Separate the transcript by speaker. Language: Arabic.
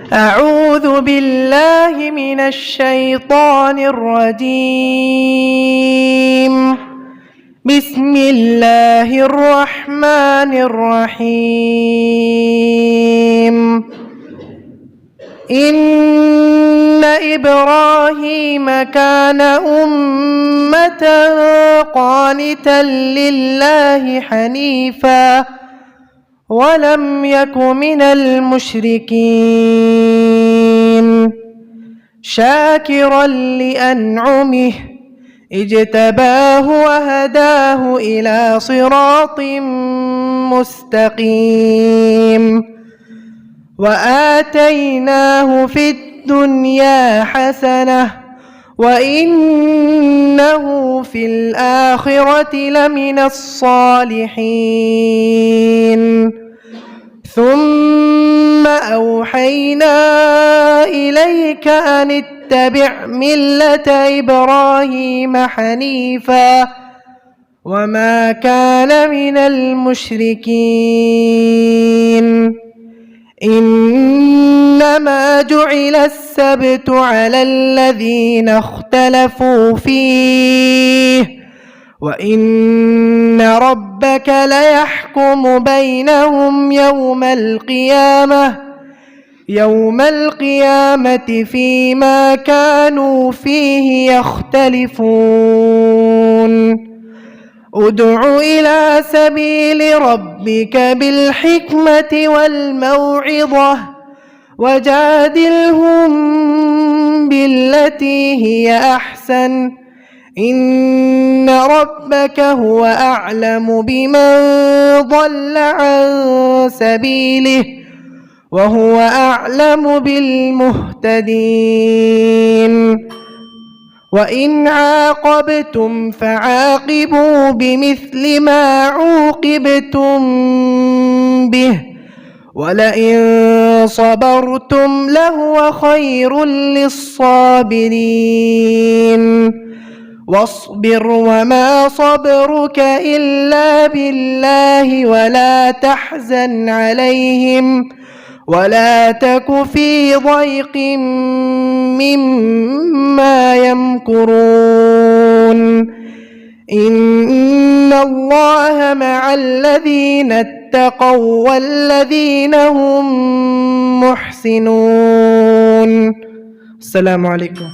Speaker 1: أعوذ بالله من الشيطان الرجيم. بسم الله الرحمن الرحيم. إن إبراهيم كان أمة قانتا لله حنيفا ولم يك من المشركين شاكرا لأنعمه اجتباه وهداه إلى صراط مستقيم وآتيناه في الدنيا حسنة وإنه في الآخرة لمن الصالحين. ثم أوحينا إليك أن اتبع ملة إبراهيم حنيفا وما كان من المشركين. إنما جعل السبت على الذين اختلفوا فيه وإن ربك ليحكم بينهم يوم القيامة فيما كانوا فيه يختلفون. ادع إلى سبيل ربك بالحكمة والموعظة وجادلهم بالتي هي أحسن إن ربك هو أعلم بمن ضل عن سبيله وهو أعلم بالمهتدين. وإن عاقبتم فعاقبوا بمثل ما عوقبتم به ولئن صبرتم لهو خير للصابرين. واصبر وما صبرك إلا بالله ولا تحزن عليهم ولا تك في ضيق مما يمكرون. إن الله مع الذين اتقوا والذين هم محسنون. السلام عليكم.